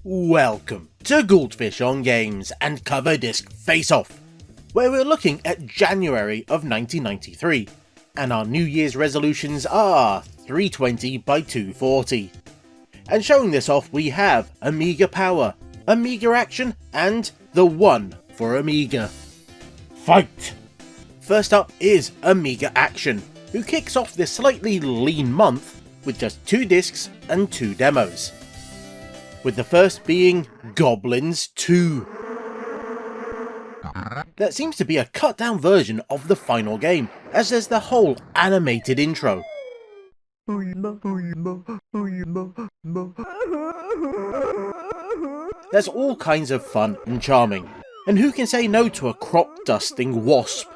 Welcome to Goldfish on Games and Cover Disc Face Off, where we're looking at January of 1993, and our New Year's resolutions are 320 by 240. And showing this off we have Amiga Power, Amiga Action, and the One For Amiga. Fight! First up is Amiga Action, who kicks off this slightly lean month with just 2 discs and 2 demos. With the first being Goblins 2. That seems to be a cut down version of the final game, as there's the whole animated intro. There's all kinds of fun and charming, and who can say no to a crop dusting wasp?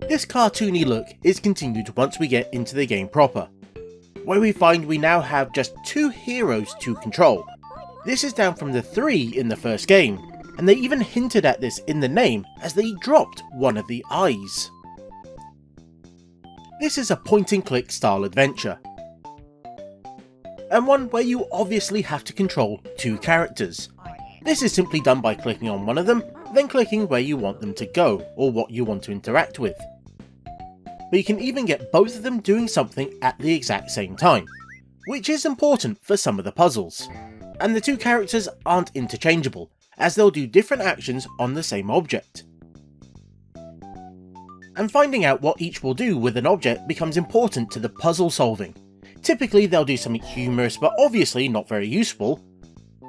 This cartoony look is continued once we get into the game proper, where we find we now have just 2 heroes to control. This is down from the 3 in the first game, and they even hinted at this in the name as they dropped one of the eyes. This is a point and click style adventure, and one where you obviously have to control 2 characters. This is simply done by clicking on one of them, then clicking where you want them to go or what you want to interact with. But you can even get both of them doing something at the exact same time, which is important for some of the puzzles. And the 2 characters aren't interchangeable, as they'll do different actions on the same object. And finding out what each will do with an object becomes important to the puzzle solving. Typically they'll do something humorous but obviously not very useful,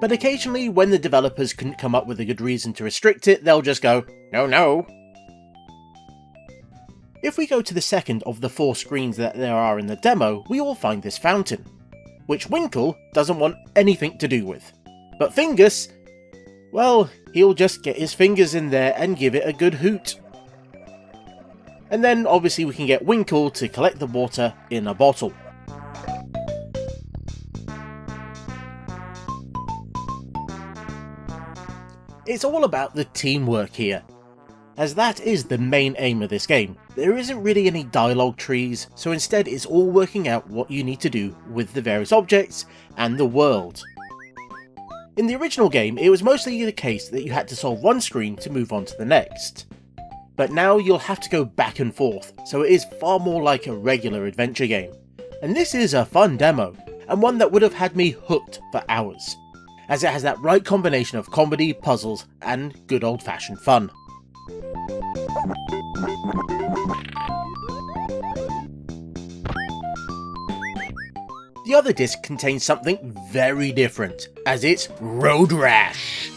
but occasionally when the developers couldn't come up with a good reason to restrict it, they'll just go, no. If we go to the second of the 4 screens that there are in the demo, we will find this fountain, which Winkle doesn't want anything to do with. But Fingus, well, he'll just get his fingers in there and give it a good hoot. And then obviously we can get Winkle to collect the water in a bottle. It's all about the teamwork here, as that is the main aim of this game. There isn't really any dialogue trees, so instead it's all working out what you need to do with the various objects and the world. In the original game, it was mostly the case that you had to solve one screen to move on to the next. But now you'll have to go back and forth, so it is far more like a regular adventure game. And this is a fun demo, and one that would have had me hooked for hours, as it has that right combination of comedy, puzzles, and good old-fashioned fun. The other disc contains something very different, as it's Road Rash.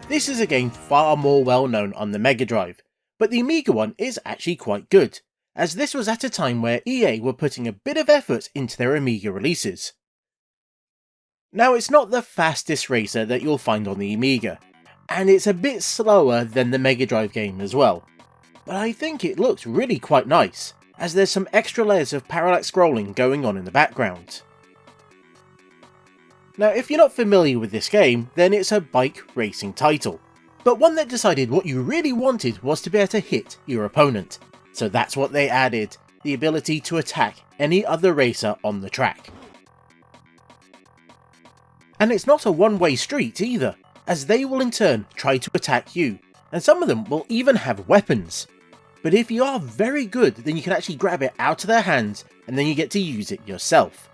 This is a game far more well known on the Mega Drive, but the Amiga one is actually quite good, as this was at a time where EA were putting a bit of effort into their Amiga releases. Now, it's not the fastest racer that you'll find on the Amiga, and it's a bit slower than the Mega Drive game as well, but I think it looks really quite nice, as there's some extra layers of parallax scrolling going on in the background. Now, if you're not familiar with this game, then it's a bike racing title, but one that decided what you really wanted was to be able to hit your opponent. So that's what they added, the ability to attack any other racer on the track. And it's not a one-way street either, as they will in turn try to attack you, and some of them will even have weapons. But if you are very good, then you can actually grab it out of their hands, and then you get to use it yourself.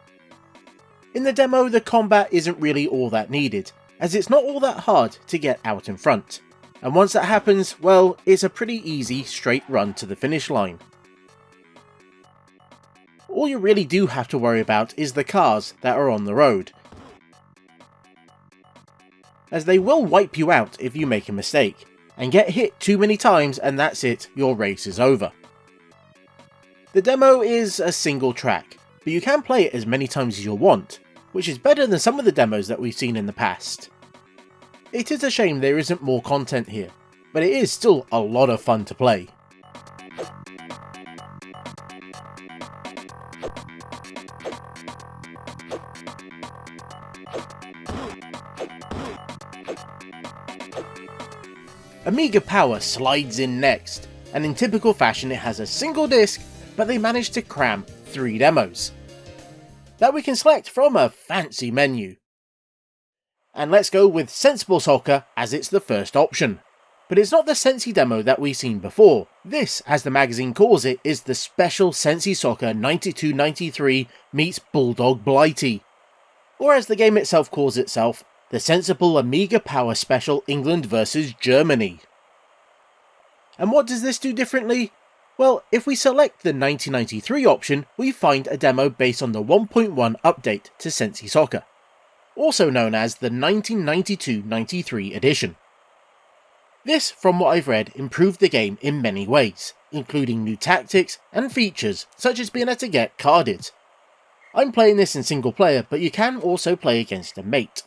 In the demo, the combat isn't really all that needed, as it's not all that hard to get out in front. And once that happens, well, it's a pretty easy straight run to the finish line. All you really do have to worry about is the cars that are on the road, as they will wipe you out if you make a mistake, and get hit too many times and that's it, your race is over. The demo is a single track, but you can play it as many times as you'll want, which is better than some of the demos that we've seen in the past. It is a shame there isn't more content here, but it is still a lot of fun to play. Amiga Power slides in next, and in typical fashion it has a single disc, but they managed to cram 3 demos that we can select from a fancy menu. And let's go with Sensible Soccer as it's the first option. But it's not the Sensi demo that we've seen before. This, as the magazine calls it, is the special Sensi Soccer 92-93 meets Bulldog Blighty. Or as the game itself calls itself, the Sensible Amiga Power Special England vs Germany. And what does this do differently? Well, if we select the 1993 option, we find a demo based on the 1.1 update to Sensi Soccer, also known as the 1992-93 edition. This, from what I've read, improved the game in many ways, including new tactics and features such as being able to get carded. I'm playing this in single player, but you can also play against a mate.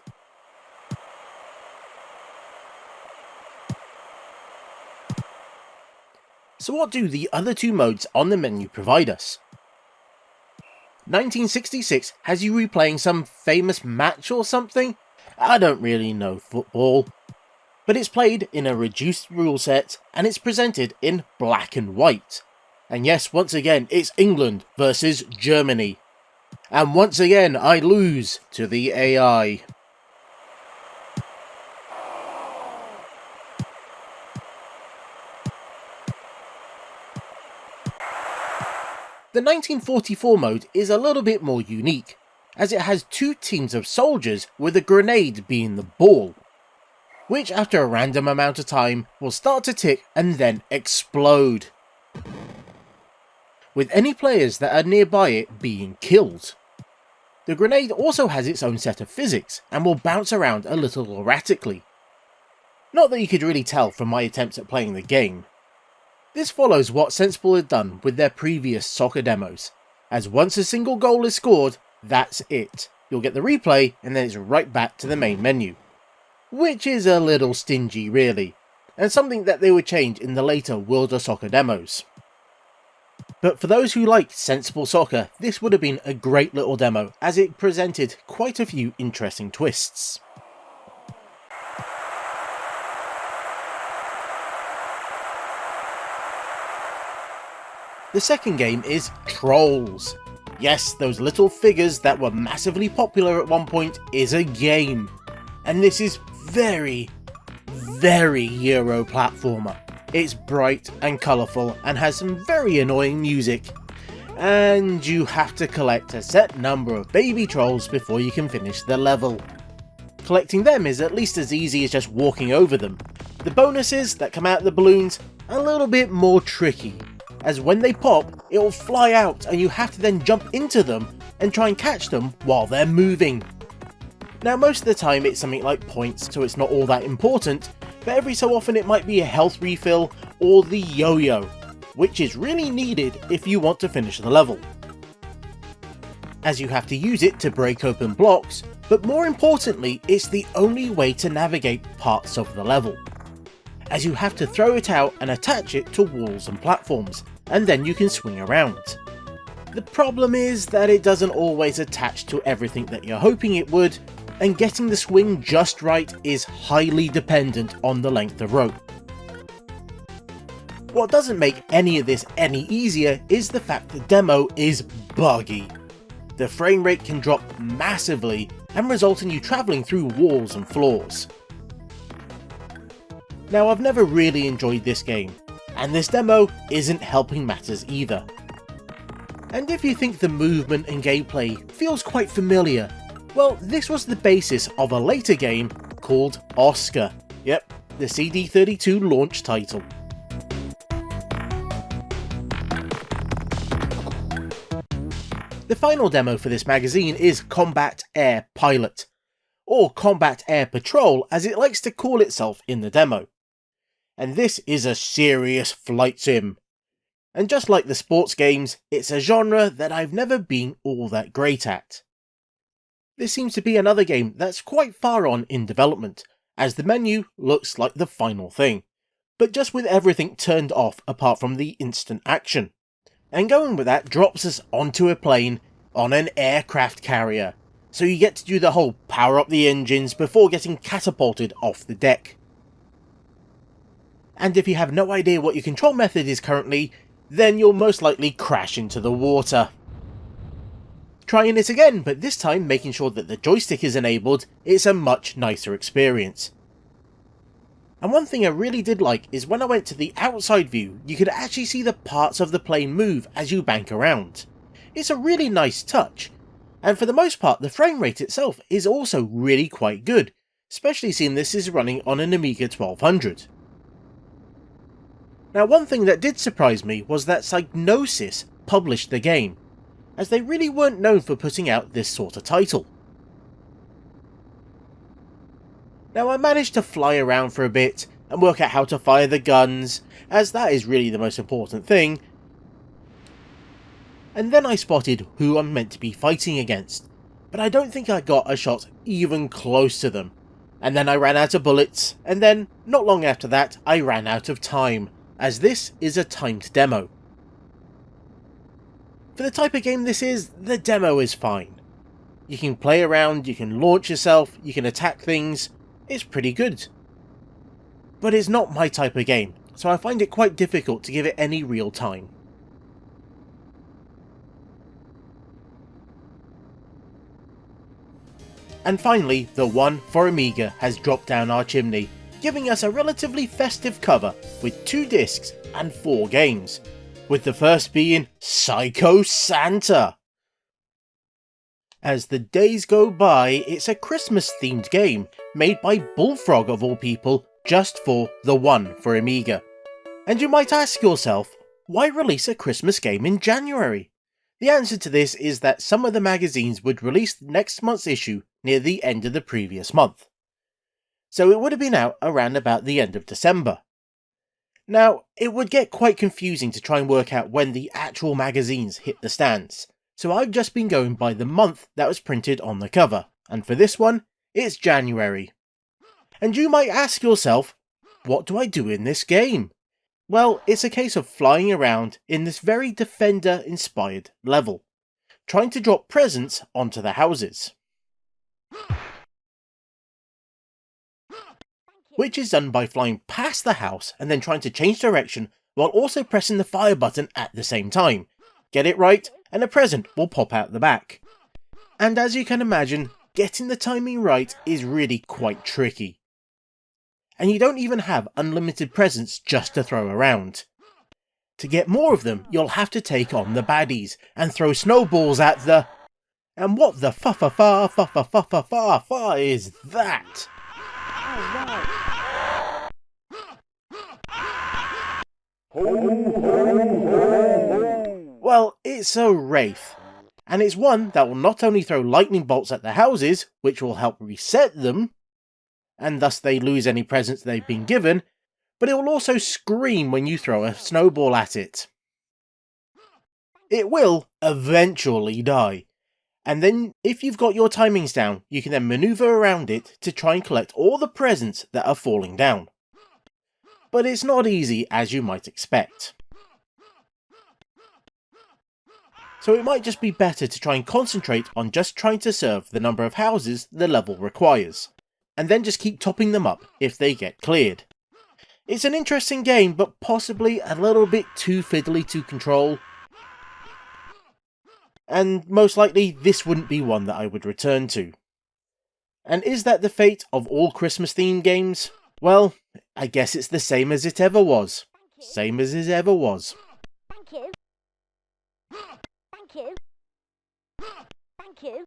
So what do the other 2 modes on the menu provide us? 1966 has you replaying some famous match or something? I don't really know football. But it's played in a reduced rule set, and it's presented in black and white. And yes, once again, it's England versus Germany. And once again, I lose to the AI. The 1944 mode is a little bit more unique, as it has 2 teams of soldiers with a grenade being the ball, which after a random amount of time will start to tick and then explode, with any players that are nearby it being killed. The grenade also has its own set of physics and will bounce around a little erratically. Not that you could really tell from my attempts at playing the game. This follows what Sensible had done with their previous soccer demos, as once a single goal is scored, that's it. You'll get the replay and then it's right back to the main menu. Which is a little stingy really, and something that they would change in the later World of Soccer demos. But for those who liked Sensible Soccer, this would have been a great little demo, as it presented quite a few interesting twists. The second game is Trolls. Yes, those little figures that were massively popular at one point is a game. And this is very Euro platformer. It's bright and colourful and has some very annoying music. And you have to collect a set number of baby trolls before you can finish the level. Collecting them is at least as easy as just walking over them. The bonuses that come out of the balloons are a little bit more tricky, as when they pop, it'll fly out and you have to then jump into them and try and catch them while they're moving. Now most of the time it's something like points, so it's not all that important, but every so often it might be a health refill or the yo-yo, which is really needed if you want to finish the level, as you have to use it to break open blocks, but more importantly it's the only way to navigate parts of the level, as you have to throw it out and attach it to walls and platforms, and then you can swing around. The problem is that it doesn't always attach to everything that you're hoping it would, and getting the swing just right is highly dependent on the length of rope. What doesn't make any of this any easier is the fact the demo is buggy. The frame rate can drop massively and result in you travelling through walls and floors. Now I've never really enjoyed this game, and this demo isn't helping matters either. And if you think the movement and gameplay feels quite familiar, well, this was the basis of a later game called Oscar. Yep, the CD32 launch title. The final demo for this magazine is Combat Air Pilot, or Combat Air Patrol as it likes to call itself in the demo. And this is a serious flight sim. And just like the sports games, it's a genre that I've never been all that great at. This seems to be another game that's quite far on in development, as the menu looks like the final thing, but just with everything turned off apart from the instant action. And going with that drops us onto a plane on an aircraft carrier, so you get to do the whole power up the engines before getting catapulted off the deck. and if you have no idea what your control method is currently, then you'll most likely crash into the water. Trying it again, but this time making sure that the joystick is enabled, it's a much nicer experience. And one thing I really did like is when I went to the outside view, you could actually see the parts of the plane move as you bank around. It's a really nice touch, and for the most part the frame rate itself is also really quite good, especially seeing this is running on an Amiga 1200. Now one thing that did surprise me was that Psygnosis published the game, as they really weren't known for putting out this sort of title. Now I managed to fly around for a bit and work out how to fire the guns, as that is really the most important thing, and then I spotted who I'm meant to be fighting against, but I don't think I got a shot even close to them, and then I ran out of bullets, and then, not long after that, I ran out of time, as this is a timed demo. For the type of game this is, the demo is fine. You can play around, you can launch yourself, you can attack things. It's pretty good. But it's not my type of game, so I find it quite difficult to give it any real time. And finally, the One For Amiga has dropped down our chimney, giving us a relatively festive cover with 2 discs and 4 games, with the first being Psycho Santa. As the days go by, it's a Christmas themed game made by Bullfrog of all people, just for the One For Amiga. And you might ask yourself, why release a Christmas game in January? The answer to this is that some of the magazines would release next month's issue near the end of the previous month, so it would have been out around about the end of December. Now, it would get quite confusing to try and work out when the actual magazines hit the stands, so I've just been going by the month that was printed on the cover, and for this one, it's January. And you might ask yourself, what do I do in this game? Well, it's a case of flying around in this very Defender-inspired level, trying to drop presents onto the houses, which is done by flying past the house and then trying to change direction while also pressing the fire button at the same time. Get it right, and a present will pop out the back. And as you can imagine, getting the timing right is really quite tricky. And you don't even have unlimited presents just to throw around. To get more of them, you'll have to take on the baddies and throw snowballs at the... And what the fa is that? Well, it's a wraith, and it's one that will not only throw lightning bolts at the houses, which will help reset them, and thus they lose any presents they've been given, but it will also scream when you throw a snowball at it. It will eventually die, and then if you've got your timings down, you can then maneuver around it to try and collect all the presents that are falling down. But it's not easy, as you might expect. So it might just be better to try and concentrate on just trying to serve the number of houses the level requires, and then just keep topping them up if they get cleared. It's an interesting game, but possibly a little bit too fiddly to control, and most likely this wouldn't be one that I would return to. And is that the fate of all Christmas themed games? Well, I guess it's the same as it ever was. Same as it ever was. Thank you. Thank you. Thank you.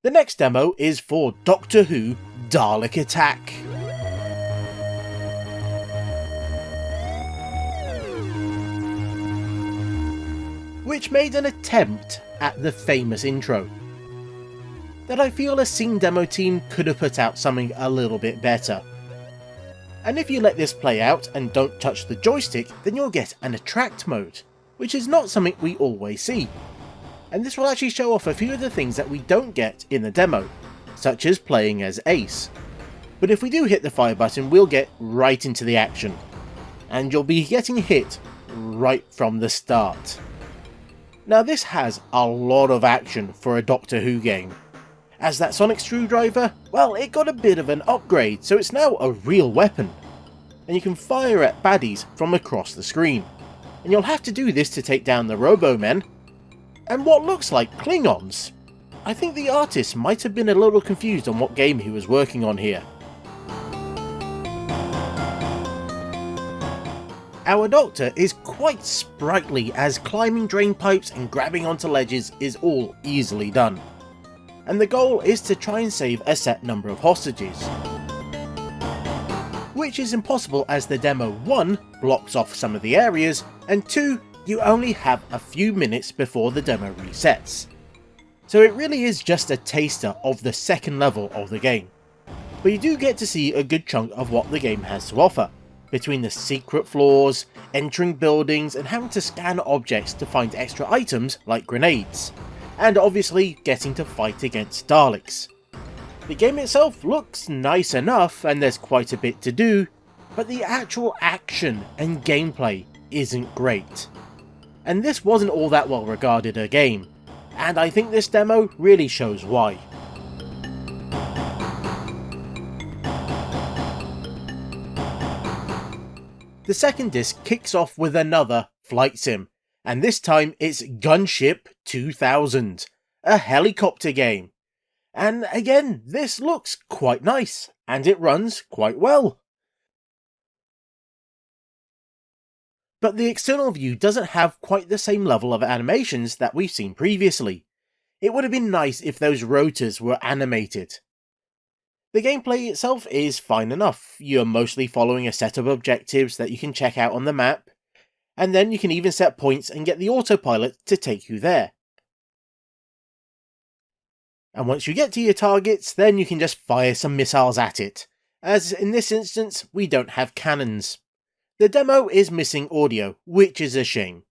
The next demo is for Doctor Who Dalek Attack. Which made an attempt at the famous intro, that I feel a scene demo team could have put out something a little bit better. And if you let this play out and don't touch the joystick, then you'll get an attract mode, which is not something we always see. And this will actually show off a few of the things that we don't get in the demo, such as playing as Ace. But if we do hit the fire button, we'll get right into the action, and you'll be getting hit right from the start. Now this has a lot of action for a Doctor Who game, as that sonic screwdriver, well, it got a bit of an upgrade, so it's now a real weapon, and you can fire at baddies from across the screen. And you'll have to do this to take down the Robo-Men, and what looks like Klingons. I think the artist might have been a little confused on what game he was working on here. Our Doctor is quite sprightly, as climbing drain pipes and grabbing onto ledges is all easily done. And the goal is to try and save a set number of hostages, which is impossible as the demo 1 blocks off some of the areas, and 2, you only have a few minutes before the demo resets. So it really is just a taster of the second level of the game. But you do get to see a good chunk of what the game has to offer, between the secret floors, entering buildings and having to scan objects to find extra items like grenades, and obviously getting to fight against Daleks. The game itself looks nice enough and there's quite a bit to do, but the actual action and gameplay isn't great. And this wasn't all that well regarded a game, and I think this demo really shows why. The second disc kicks off with another flight sim, and this time it's Gunship 2000, a helicopter game. And again, this looks quite nice, and it runs quite well. But the external view doesn't have quite the same level of animations that we've seen previously. It would have been nice if those rotors were animated. The gameplay itself is fine enough. You're mostly following a set of objectives that you can check out on the map, and then you can even set points and get the autopilot to take you there. And once you get to your targets, then you can just fire some missiles at it, as in this instance we don't have cannons. The demo is missing audio, which is a shame,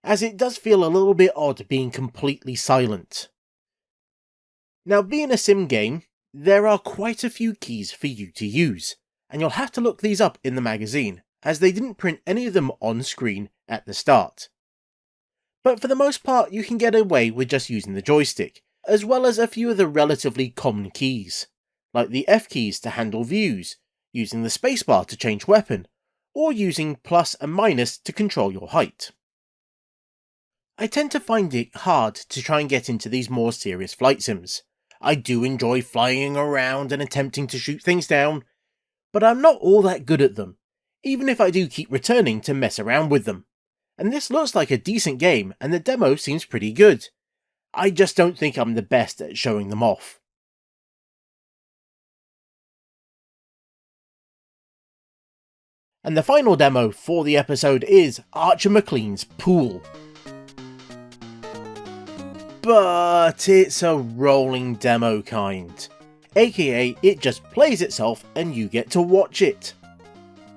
as it does feel a little bit odd being completely silent. Now, being a sim game, there are quite a few keys for you to use, and you'll have to look these up in the magazine, as they didn't print any of them on screen at the start. But for the most part you can get away with just using the joystick, as well as a few of the relatively common keys, like the F keys to handle views, using the spacebar to change weapon, or using plus and minus to control your height. I tend to find it hard to try and get into these more serious flight sims. I do enjoy flying around and attempting to shoot things down, but I'm not all that good at them, even if I do keep returning to mess around with them. And this looks like a decent game, and the demo seems pretty good. I just don't think I'm the best at showing them off. And the final demo for the episode is Archer McLean's Pool. But it's a rolling demo kind, aka it just plays itself and you get to watch it.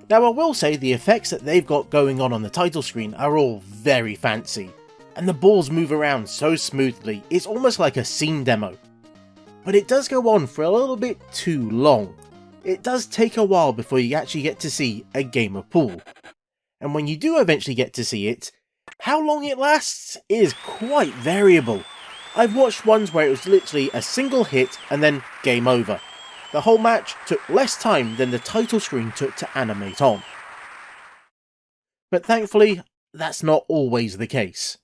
Now I will say the effects that they've got going on the title screen are all very fancy, and the balls move around so smoothly it's almost like a scene demo. But it does go on for a little bit too long. It does take a while before you actually get to see a game of pool, and when you do eventually get to see it, how long it lasts is quite variable. I've watched ones where it was literally a single hit and then game over. The whole match took less time than the title screen took to animate on. But thankfully, that's not always the case.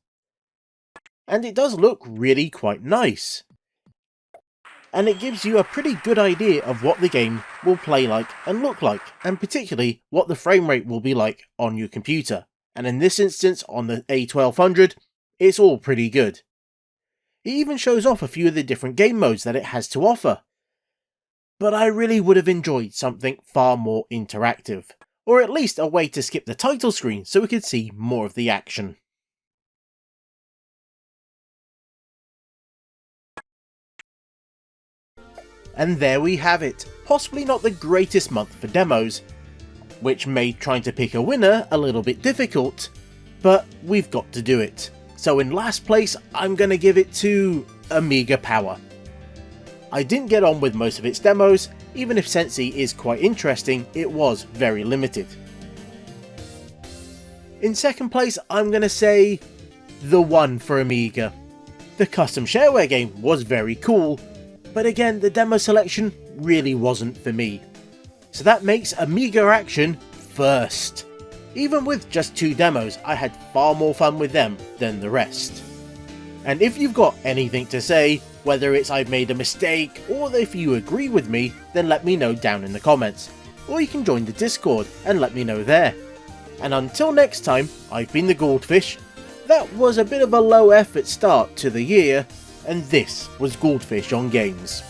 And it does look really quite nice. And it gives you a pretty good idea of what the game will play like and look like, and particularly what the frame rate will be like on your computer. And in this instance, on the A1200, it's all pretty good. It even shows off a few of the different game modes that it has to offer. But I really would have enjoyed something far more interactive, or at least a way to skip the title screen so we could see more of the action. And there we have it, possibly not the greatest month for demos, which made trying to pick a winner a little bit difficult, but we've got to do it. So in last place, I'm going to give it to Amiga Power. I didn't get on with most of its demos, even if Sensi is quite interesting, it was very limited. In second place, I'm going to say the One For Amiga. The custom shareware game was very cool, but again, the demo selection really wasn't for me. So that makes Amiga Action first. Even with just 2 demos, I had far more fun with them than the rest. And if you've got anything to say, whether it's I've made a mistake, or if you agree with me, then let me know down in the comments. Or you can join the Discord and let me know there. And until next time, I've been the Goldfish. That was a bit of a low effort start to the year, and this was Goldfish on Games.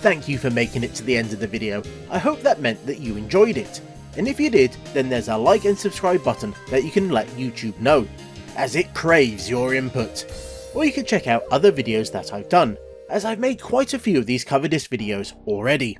Thank you for making it to the end of the video. I hope that meant that you enjoyed it. And if you did, then there's a like and subscribe button that you can let YouTube know, as it craves your input. Or you can check out other videos that I've done, as I've made quite a few of these cover disc videos already.